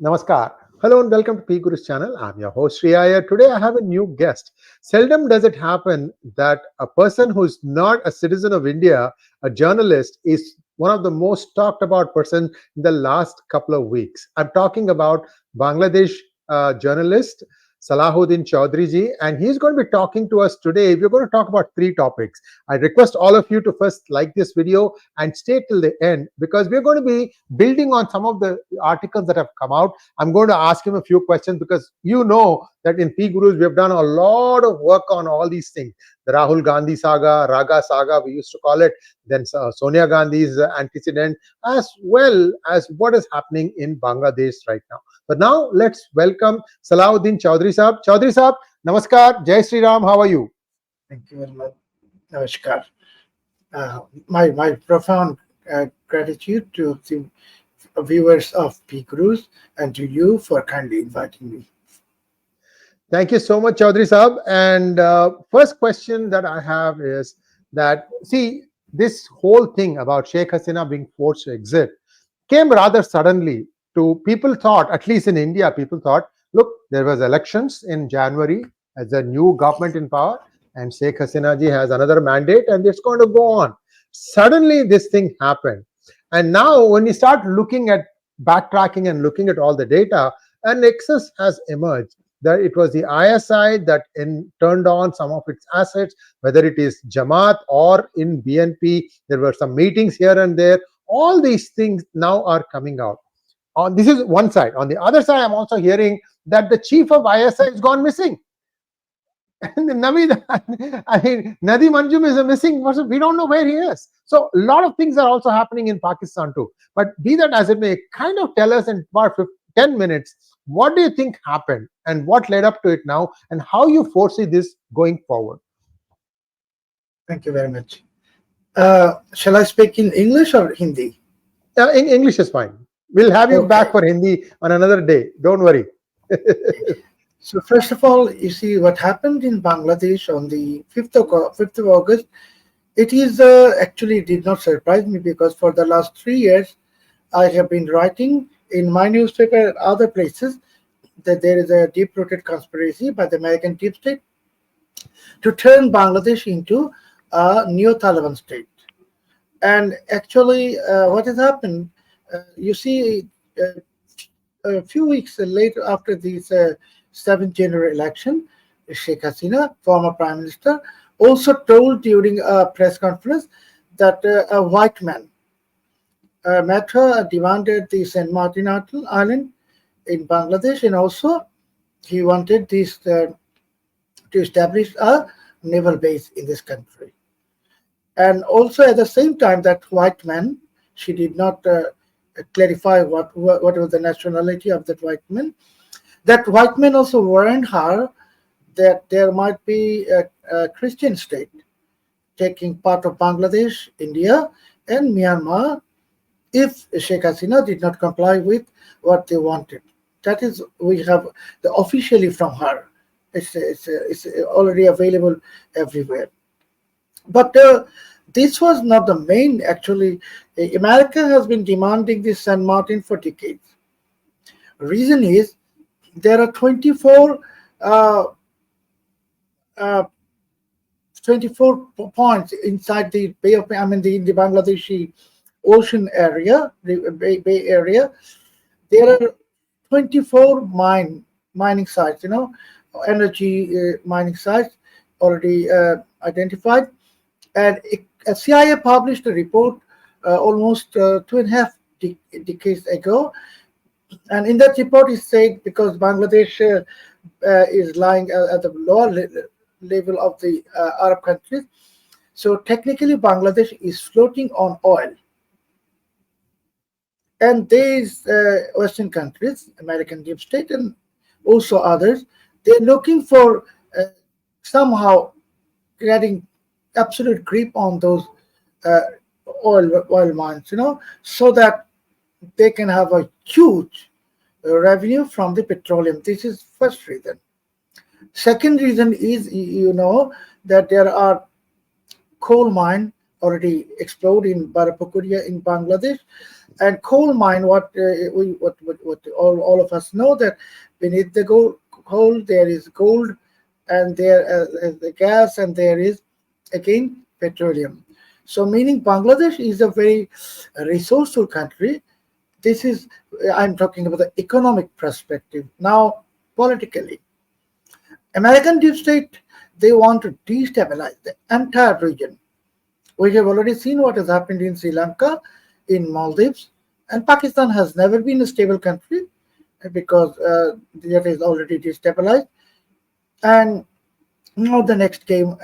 Namaskar. Hello and welcome to PGurus channel. I'm your host Sree Iyer. Today I have a new guest. Seldom does it happen that a person who's not a citizen of India, a journalist, is one of the most talked about person in the last couple of weeks. I'm talking about Bangladesh journalist Salahuddin Choudhury ji, and he's going to be talking to us today. We're going to talk about three topics. I request all of you to first like this video and stay till the end, because we're going to be building on some of the articles that have come out. I'm going to ask him a few questions because you know that in PGurus we have done a lot of work on all these things. The Rahul Gandhi saga, Raga saga, we used to call it, then Sonia Gandhi's antecedent, as well as what is happening in Bangladesh right now. But now let's welcome Salahuddin Choudhury Sahab. Choudhury Sahab, Namaskar, Jai Sri Ram, how are you? Thank you very much. Namaskar. My profound gratitude to the viewers of PGurus and to you for kindly inviting me. Thank you so much, Choudhury Sahab. And first question that I have is that, see, this whole thing about Sheikh Hasina being forced to exit came rather suddenly to people thought, at least in India, people thought, look, there was elections in January as a new government in power, and Sheikh Hasina ji has another mandate and it's going to go on. Suddenly this thing happened. And now when you start looking at backtracking and looking at all the data, a nexus has emerged that it was the ISI that turned on some of its assets, whether it is Jamaat or in BNP. There were some meetings here and there. All these things now are coming out. This is one side. On the other side, I'm also hearing that the chief of ISI has gone missing. And Nadi Manjum is a missing person. We don't know where he is. So a lot of things are also happening in Pakistan too. But be that as it may, kind of tell us in about 10 minutes, what do you think happened and what led up to it now, and how you foresee this going forward? Thank you very much. Shall I speak in English or Hindi? In English is fine. We'll have you back for Hindi on another day. Don't worry. So first of all, you see what happened in Bangladesh on the 5th of August. It is actually did not surprise me, because for the last 3 years, I have been writing in my newspaper and other places that there is a deep-rooted conspiracy by the American deep state to turn Bangladesh into a neo-Taliban state. And actually, what has happened, you see, a few weeks later after this 7th January election, Sheikh Hasina, former Prime Minister, also told during a press conference that a white man met her, demanded the St. Martin Island in Bangladesh, and also he wanted this to establish a naval base in this country. And also at the same time, that white man, she did not clarify what was the nationality of that white man. That white man also warned her that there might be a Christian state taking part of Bangladesh, India, and Myanmar if Sheikh Hasina did not comply with what they wanted. That is, we have officially from her. It's already available everywhere. But this was not the main. Actually, America has been demanding this San Martin for decades. Reason is there are 24 points inside the Bay of, the Bangladeshi ocean area, the Bay area. There are 24 mining sites, energy mining sites already identified. And CIA published a report almost 2.5 decades ago. And in that report, it said because Bangladesh is lying at the lower level of the Arab countries, so technically Bangladesh is floating on oil. And these Western countries, American deep state and also others, they're looking for somehow getting absolute grip on those oil mines, so that they can have a huge revenue from the petroleum. This is first reason. Second reason is, that there are coal mine already explode in 𝗣𝗽𝗼𝗄𝗃 in Bangladesh, And coal mine, what all of us know, that beneath the coal there is gold, and there is the gas, and there is again petroleum. So meaning Bangladesh is a very resourceful country. This is, I'm talking about the economic perspective. Now politically, American deep state, they want to destabilize the entire region. We have already seen what has happened in Sri Lanka, in Maldives, and Pakistan has never been a stable country because that is already destabilized. And now the next game,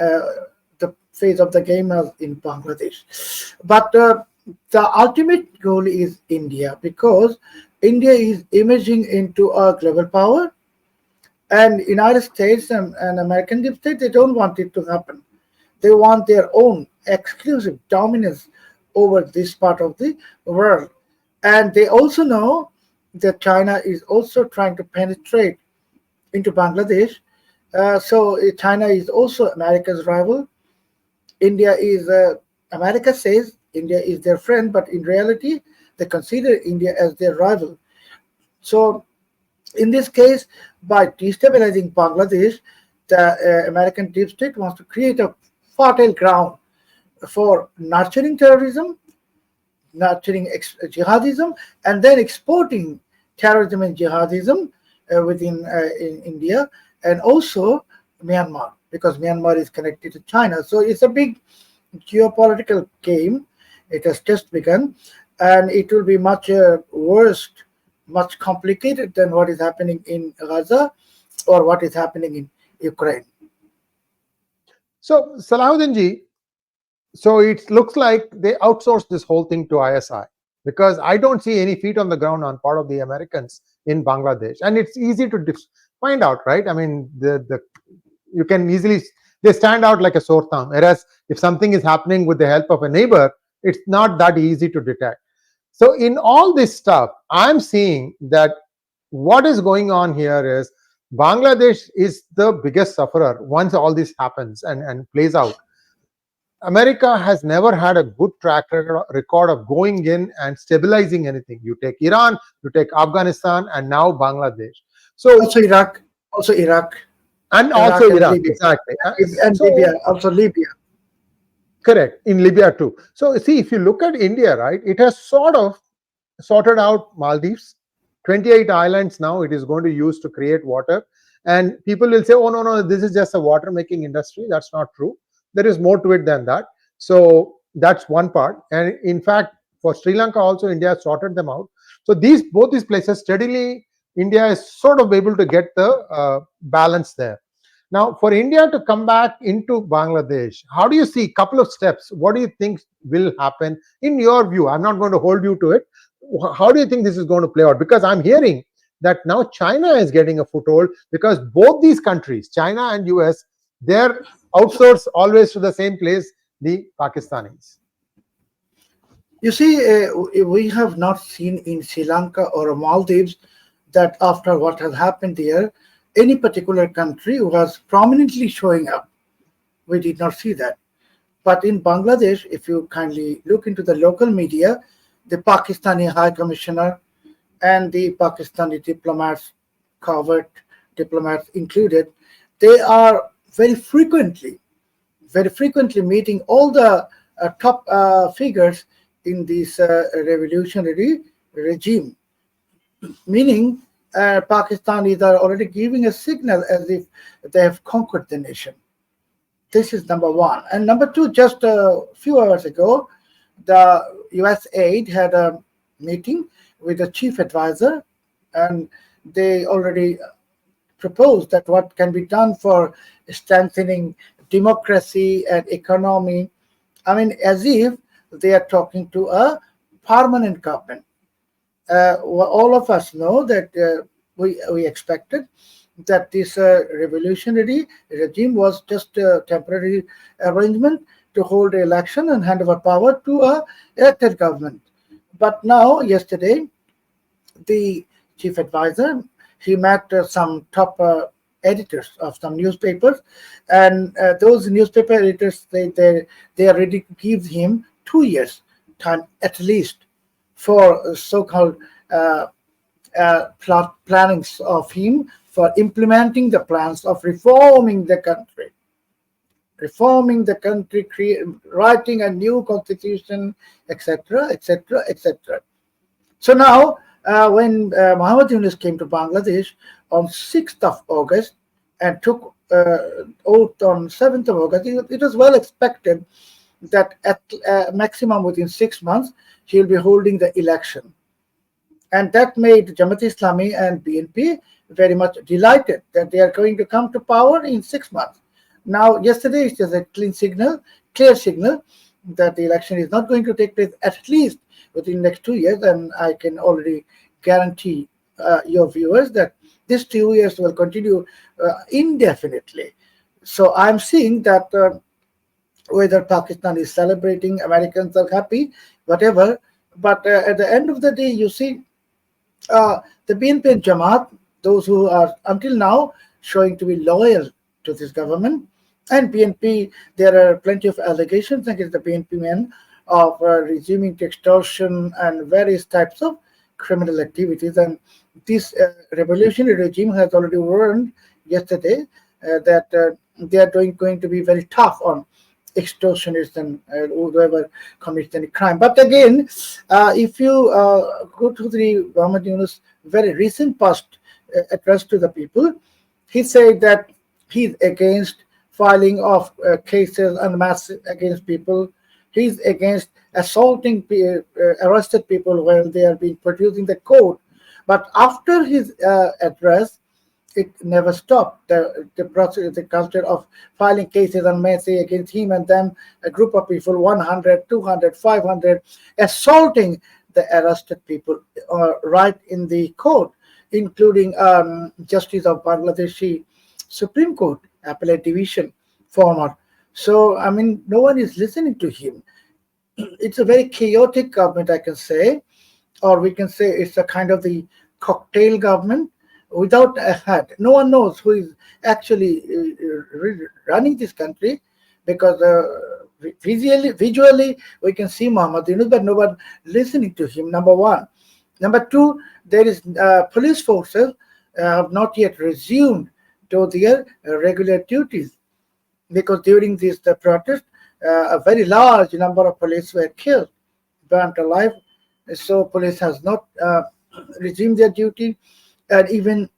the phase of the game is in Bangladesh. But the ultimate goal is India, because India is emerging into a global power, and United States and American deep state, they don't want it to happen. They want their own exclusive dominance over this part of the world. And they also know that China is also trying to penetrate into Bangladesh. So China is also America's rival. India is, America says India is their friend, but in reality, they consider India as their rival. So in this case, by destabilizing Bangladesh, the American deep state wants to create a fertile ground for nurturing terrorism, nurturing jihadism, and then exporting terrorism and jihadism within in India, and also Myanmar, because Myanmar is connected to China. So it's a big geopolitical game. It has just begun, and it will be much worse, much complicated than what is happening in Gaza or what is happening in Ukraine. So, Salahuddin ji, so it looks like they outsourced this whole thing to ISI, because I don't see any feet on the ground on part of the Americans in Bangladesh, and it's easy to find out, right? I mean, you can easily, they stand out like a sore thumb. Whereas if something is happening with the help of a neighbor, it's not that easy to detect. So in all this stuff, I'm seeing that what is going on here is Bangladesh is the biggest sufferer once all this happens and plays out. America has never had a good track record of going in and stabilizing anything. You take Iran, you take Afghanistan, and now Bangladesh. So also Iraq, and also Iraq, exactly, and Libya, also Libya. Correct, in Libya too. So see, if you look at India, right, it has sort of sorted out Maldives, 28 islands now it is going to use to create water. And people will say, oh, no, this is just a water making industry. That's not true. There is more to it than that. So that's one part. And in fact, for Sri Lanka also, India has sorted them out. So both these places steadily, India is sort of able to get the balance there. Now, for India to come back into Bangladesh, how do you see a couple of steps? What do you think will happen in your view? I'm not going to hold you to it. How do you think this is going to play out? Because I'm hearing that now China is getting a foothold, because both these countries, China and US, they're outsourced always to the same place, the Pakistanis. You see, we have not seen in Sri Lanka or Maldives that after what has happened there, any particular country was prominently showing up. We did not see that. But in Bangladesh, if you kindly look into the local media, the Pakistani High Commissioner and the Pakistani diplomats, covert diplomats included, they are very frequently meeting all the top figures in this revolutionary regime, meaning Pakistanis are already giving a signal as if they have conquered the nation. This is number one. And number two, just a few hours ago, the US aid had a meeting with the chief advisor, and they already proposed that what can be done for strengthening democracy and economy. I mean, as if they are talking to a permanent government. All of us know that we expected that this revolutionary regime was just a temporary arrangement to hold an election and hand over power to a elected government. But now, yesterday, the chief advisor, he met some top editors of some newspapers, and those newspaper editors, they are ready to give him 2 years time at least for so-called plannings of him for implementing the plans of reforming the country, writing a new constitution, etc., etc., etc. So now, when Muhammad Yunus came to Bangladesh on 6th of August and took oath on 7th of August, it was well expected that at maximum within 6 months, he will be holding the election. And that made Jamaat Islami and BNP very much delighted that they are going to come to power in 6 months. Now, yesterday it was a clear signal that the election is not going to take place at least within the next 2 years, and I can already guarantee your viewers that these 2 years will continue indefinitely. So I'm seeing that whether Pakistan is celebrating, Americans are happy, whatever, but at the end of the day, you see, the BNP and Jamaat, those who are until now showing to be loyal to this government, and BNP, there are plenty of allegations against the BNP men of resuming extortion and various types of criminal activities. And this revolutionary regime has already warned yesterday that they are going to be very tough on extortionists and whoever commits any crime. But again, if you go to the Muhammad Yunus' very recent post address to the people, he said that he's against filing of cases en masse against people. He's against assaulting arrested people when they are being produced in the court. But after his address, it never stopped. The culture of filing cases en masse against him and them, a group of people, 100, 200, 500, assaulting the arrested people right in the court, including Justice of Bangladeshi Supreme Court, Appellate Division, former. So, I mean, no one is listening to him. It's a very chaotic government, I can say, or we can say it's a kind of the cocktail government without a head. No one knows who is actually running this country, because visually we can see Muhammad Yunus, but no one listening to him, number one. Number two, there is police forces have not yet resumed to their regular duties, because during this protest, a very large number of police were killed, burnt alive. So police has not resumed their duty. And even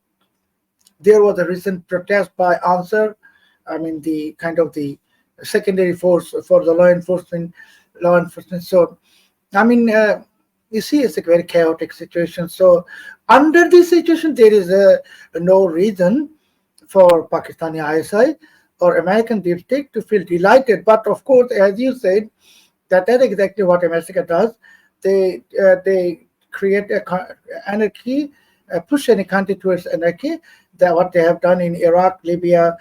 there was a recent protest by Ansar, I mean the kind of the secondary force for the law enforcement. So, I mean, you see, it's a very chaotic situation. So under this situation, there is no reason for Pakistani ISI or American deep state to feel delighted. But of course, as you said, that's exactly what America does. They create anarchy, push any country towards anarchy. That what they have done in Iraq, Libya,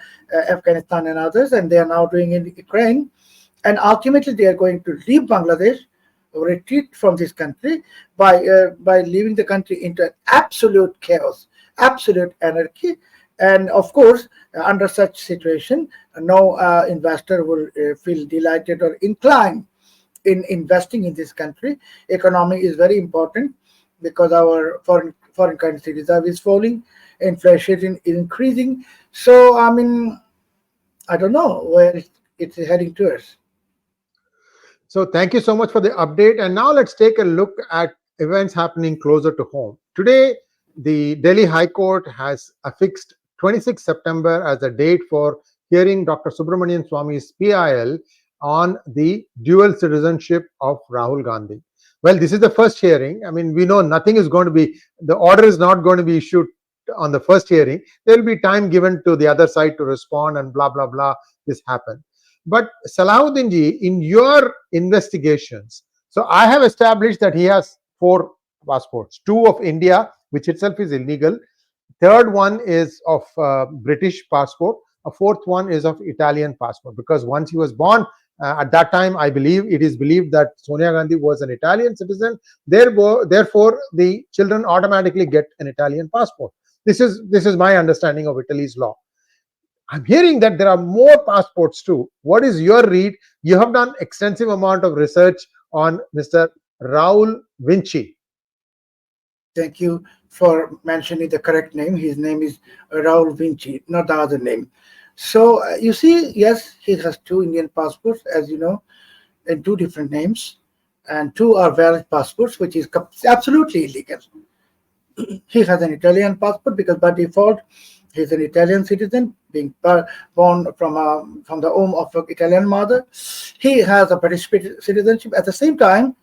Afghanistan, and others, and they are now doing in Ukraine. And ultimately, they are going to leave Bangladesh, retreat from this country by leaving the country into absolute chaos, absolute anarchy. And of course, under such situation, no investor will feel delighted or inclined in investing in this country. Economy is very important because our foreign currency reserve is falling, inflation is increasing. So, I mean, I don't know where it's heading towards. So thank you so much for the update. And now let's take a look at events happening closer to home. Today, the Delhi High Court has affixed 26 September as the date for hearing Dr. Subramanian Swamy's PIL on the dual citizenship of Rahul Gandhi. Well, this is the first hearing. I mean, we know nothing is going to be, the order is not going to be issued on the first hearing. There will be time given to the other side to respond and blah, blah, blah. This happened. But Salahuddin ji, in your investigations, so I have established that he has 4 passports, 2 of India, which itself is illegal. Third one is of British passport. A fourth one is of Italian passport, because once he was born, at that time, I believe it is believed that Sonia Gandhi was an Italian citizen. Therefore, the children automatically get an Italian passport. This is my understanding of Italy's law. I'm hearing that there are more passports too. What is your read? You have done extensive amount of research on Mr. Rahul Gandhi. Thank you for mentioning the correct name. His name is Rahul Gandhi, not the other name. So you see, yes, he has two Indian passports, as you know, and two different names, and two are valid passports, which is absolutely illegal. He has an Italian passport because by default he's an Italian citizen, being born from the home of an Italian mother. He has a British citizenship. At the same time,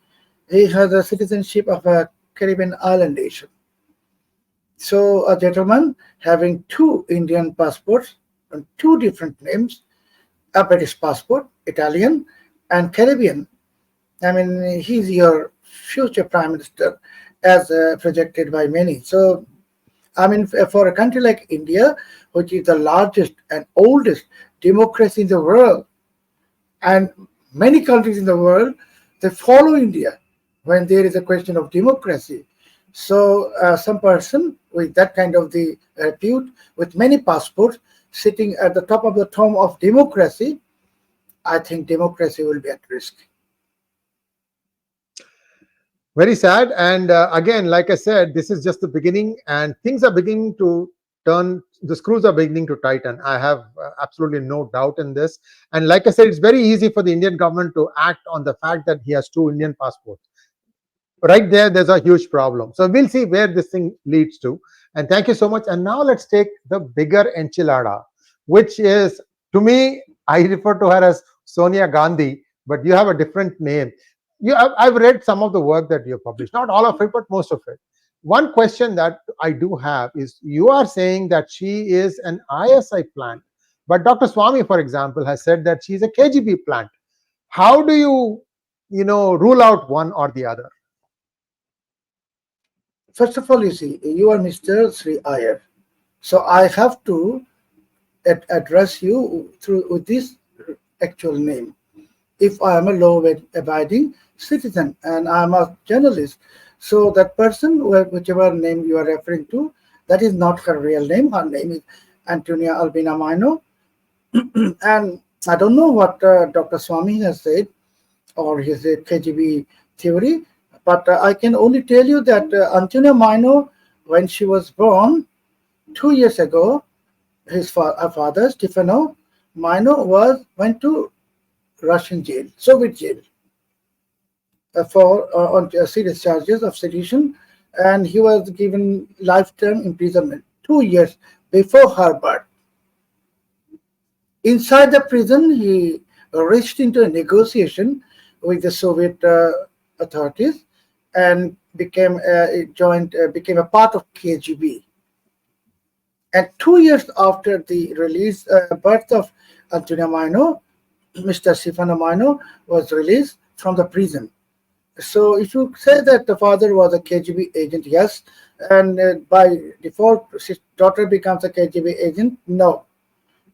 he has a citizenship of a Caribbean island nation. So a gentleman having two Indian passports and two different names, a British passport, Italian, and Caribbean. I mean, he's your future prime minister, as projected by many. So, I mean, for a country like India, which is the largest and oldest democracy in the world, and many countries in the world, they follow India when there is a question of democracy. So, some person with that kind of the repute, with many passports, sitting at the top of the throne of democracy, I think democracy will be at risk. Very sad. And again, like I said, this is just the beginning, and things are beginning to turn. The screws are beginning to tighten. I have absolutely no doubt in this. And like I said, it's very easy for the Indian government to act on the fact that he has two Indian passports. Right there, there's a huge problem. So we'll see where this thing leads to. And thank you so much. And now let's take the bigger enchilada, which is, to me, I refer to her as Sonia Gandhi, but you have a different name. I've read some of the work that you published, not all of it, but most of it. One question that I do have is, you are saying that she is an ISI plant, but Dr. Swami, for example, has said that she's a KGB plant. How do you rule out one or the other? First of all, you see, you are Mr. Sree Iyer. So I have to address you with this actual name. If I am a law-abiding citizen and I am a journalist, so that person, whichever name you are referring to, that is not her real name. Her name is Antonia Albina Maino. And I don't know what Dr. Swami has said or his KGB theory, but I can only tell you that Antonia Maino, when she was born 2 years ago, her father, Stefano Maino, went to Russian jail, Soviet jail, for on serious charges of sedition, and he was given lifetime imprisonment 2 years before her birth. Inside the prison, he reached into a negotiation with the Soviet authorities and became a part of KGB. And 2 years after the birth of Antonia Maino, Mr. Stefano Maino was released from the prison. So if you say that the father was a KGB agent, yes, and by default his daughter becomes a KGB agent, no,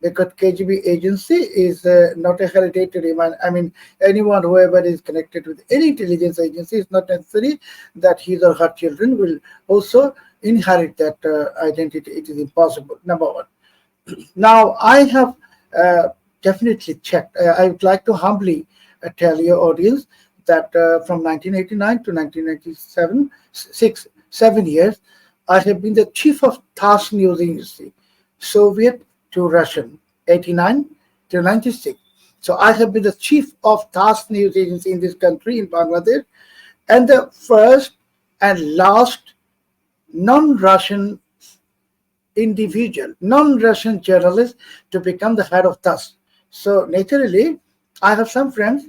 because KGB agency is not a hereditary one. I mean, anyone, whoever is connected with any intelligence agency, is not necessary that his or her children will also inherit that identity. It is impossible, number one. Now, I have definitely checked. I would like to humbly tell your audience that from 1989 to 1997, 7 years, I have been the chief of TASS News Agency, Soviet to Russian, 89 to 96. So I have been the chief of TASS News Agency in this country, in Bangladesh, and the first and last non-Russian individual, non-Russian journalist to become the head of TASS. So naturally, I have some friends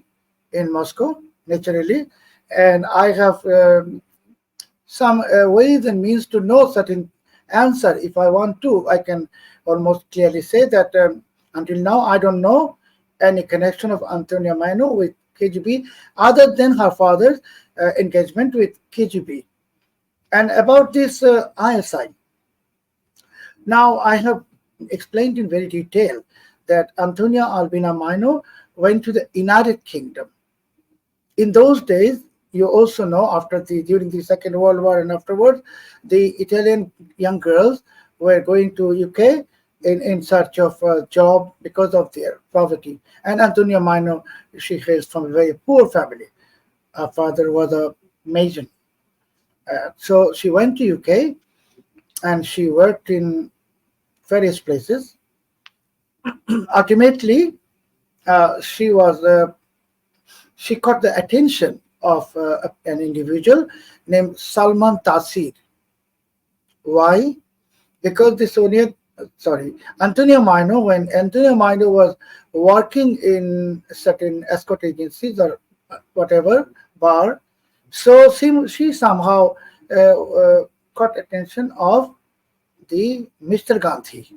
in Moscow, naturally, and I have some ways and means to know certain answer. If I want to, I can almost clearly say that until now, I don't know any connection of Antonia Maino with KGB other than her father's engagement with KGB. And about this ISI, now I have explained in very detail that Antonia Albina Maino went to the United Kingdom. In those days, you also know, during the Second World War and afterwards, the Italian young girls were going to UK in search of a job because of their poverty. And Antonia Maino, she hails from a very poor family. Her father was a Mason. So she went to UK and she worked in various places. Ultimately, she caught the attention of an individual named Salman Taseer. Why? Because Antonio Maino, when Antonio Maino was working in certain escort agencies or whatever bar, so she somehow caught attention of the Mr. Gandhi.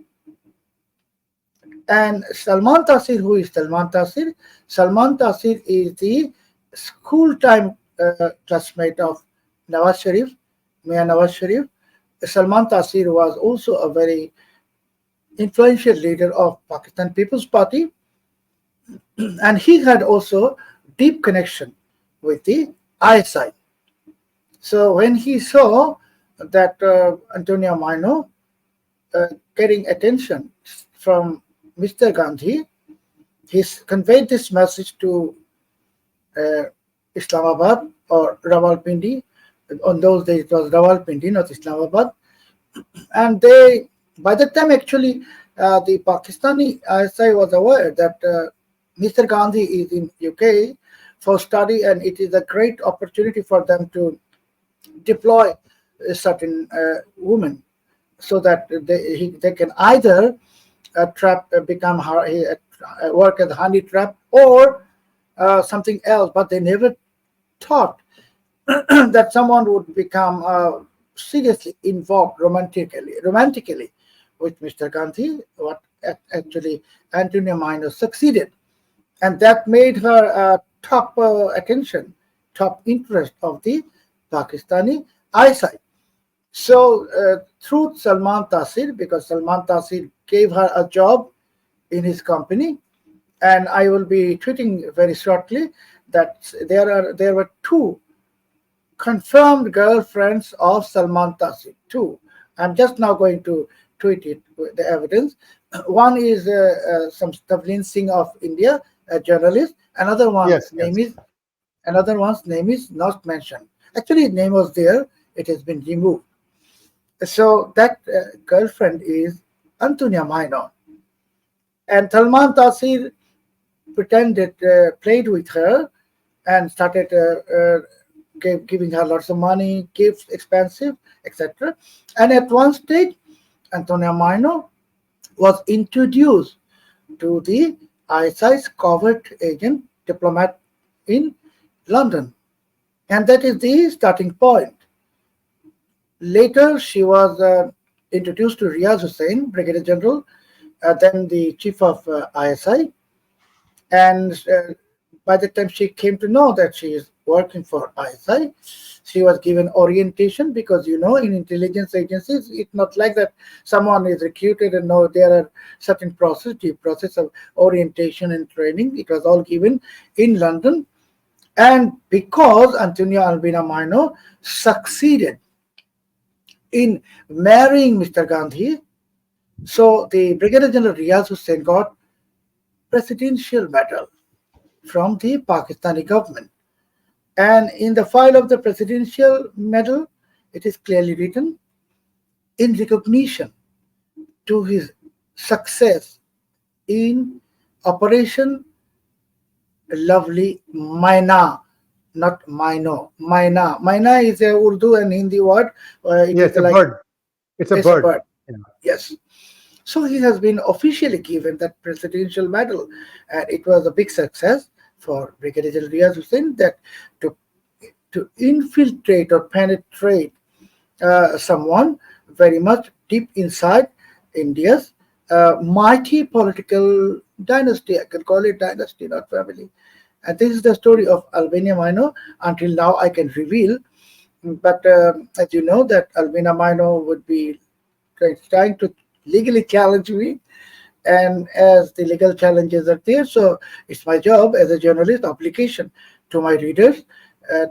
And Salman Taseer, who is Salman Taseer? Salman Taseer is the school time classmate of Nawaz Sharif, Mia Nawaz Sharif. Salman Taseer was also a very influential leader of Pakistan People's Party, and he had also deep connection with the ISI. So when he saw that Antonio Maino getting attention from Mr. Gandhi, he conveyed this message to Islamabad or Rawalpindi. On those days it was Rawalpindi, not Islamabad. And they, by the time actually the Pakistani ISI was aware that Mr. Gandhi is in UK for study, and it is a great opportunity for them to deploy certain women so that they can either work as a honey trap or something else. But they never thought that someone would become seriously involved romantically with Mr. Gandhi. What actually Antonio Maino succeeded, and that made her top attention, top interest of the Pakistani ISI. So through Salman Taseer, because Salman Taseer gave her a job in his company, and I will be tweeting very shortly that there were two confirmed girlfriends of Salman Taseer. Two. I'm just now going to tweet it with the evidence. One is some Tavleen Singh of India, a journalist. Another one's name is not mentioned. Actually, his name was there. It has been removed. So that girlfriend is Antonia Maino. And Salman Taseer played with her and started giving her lots of money, gifts, expensive, etc. And at one stage, Antonia Maino was introduced to the ISI's covert agent diplomat in London. And that is the starting point. Later, she was introduced to Riaz Hussain, Brigadier General, then the chief of ISI. And by the time she came to know that she is working for ISI, she was given orientation, because in intelligence agencies, it's not like that someone is recruited and no, there are certain process of orientation and training. It was all given in London. And because Antonia Albina Maino succeeded in marrying Mr. Gandhi, so the Brigadier General Riaz Hussain got presidential medal from the Pakistani government. And in the file of the presidential medal, it is clearly written, in recognition to his success in Operation Lovely Maina, not Maino. Maina is a Urdu and Hindi word. It's a bird. It's a bird. Yeah. Yes. So he has been officially given that presidential medal, and it was a big success for Brigadier General Riaz Hussain that to infiltrate or penetrate someone very much deep inside India's mighty political dynasty. I can call it dynasty, not family. And this is the story of Albania Maino. Until now, I can reveal. But as you know, that Albania Maino would be trying to legally challenge me. And as the legal challenges are there, so it's my job as a journalist, obligation to my readers,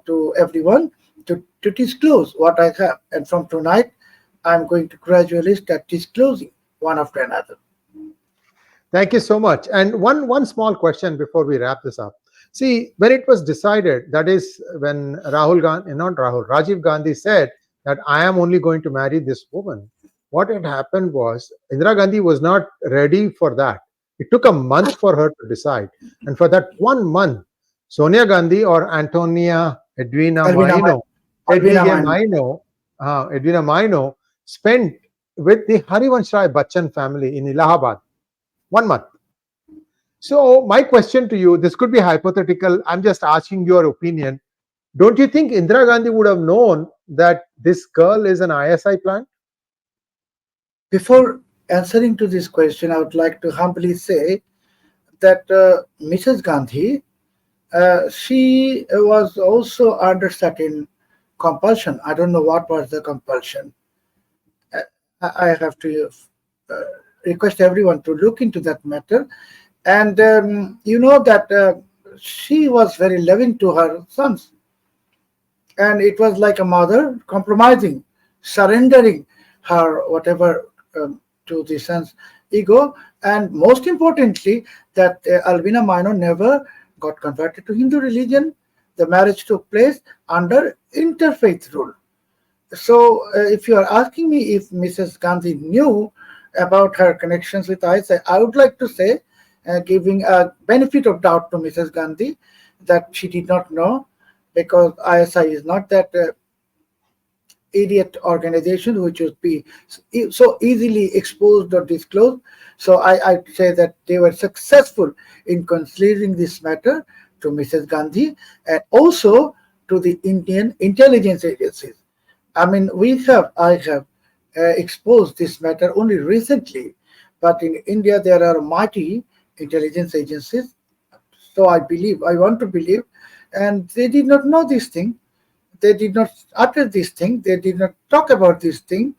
to everyone, to disclose what I have. And from tonight, I'm going to gradually start disclosing one after another. Thank you so much. And one small question before we wrap this up. See, when it was decided, that is when Rahul Gandhi, not Rahul, Rajiv Gandhi said that I am only going to marry this woman. What had happened was Indira Gandhi was not ready for that. It took a month for her to decide. And for that 1 month, Sonia Gandhi or Antonia Edwina Alvina, Maino, Alvina Edwige Man. Maino, Edwina Maino spent with the 𝗤𝙗𝙗 Bachchan family in Allahabad 1 month. So my question to you, this could be hypothetical. I'm just asking your opinion. Don't you think Indira Gandhi would have known that this girl is an ISI plant? Before answering to this question, I would like to humbly say that Mrs. Gandhi, she was also under certain compulsion. I don't know what was the compulsion. I have to uh, request everyone to look into that matter. And you know that she was very loving to her sons. And it was like a mother compromising, surrendering her whatever to the son's ego. And most importantly, that Alvina Maino never got converted to Hindu religion. The marriage took place under interfaith rule. So, if you are asking me if Mrs. Gandhi knew about her connections with ISI, I would like to say, giving a benefit of doubt to Mrs. Gandhi, that she did not know, because ISI is not that idiot organization which would be so easily exposed or disclosed. So, I say that they were successful in concealing this matter to Mrs. Gandhi and also to the Indian intelligence agencies. I mean, I have exposed this matter only recently, but in India there are mighty intelligence agencies. So I want to believe, and they did not know this thing. They did not utter this thing. They did not talk about this thing.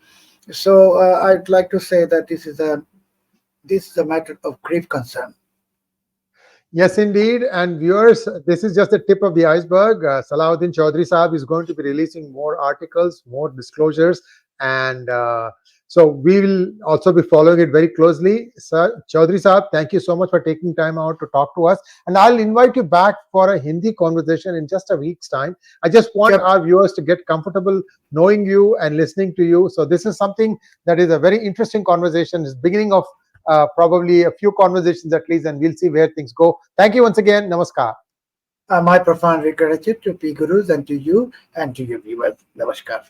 So I'd like to say that this is a matter of grave concern. Yes, indeed. And viewers, this is just the tip of the iceberg. Salahuddin Choudhury Sahab is going to be releasing more articles, more disclosures, and so we will also be following it very closely. Sir Choudhury Sahab, thank you so much for taking time out to talk to us. And I'll invite you back for a Hindi conversation in just a week's time. I just want Yep. our viewers to get comfortable knowing you and listening to you. So this is something that is a very interesting conversation. It's beginning of probably a few conversations at least, and we'll see where things go. Thank you once again. Namaskar. My profound gratitude to PGurus and to you and to your viewers. Namaskar.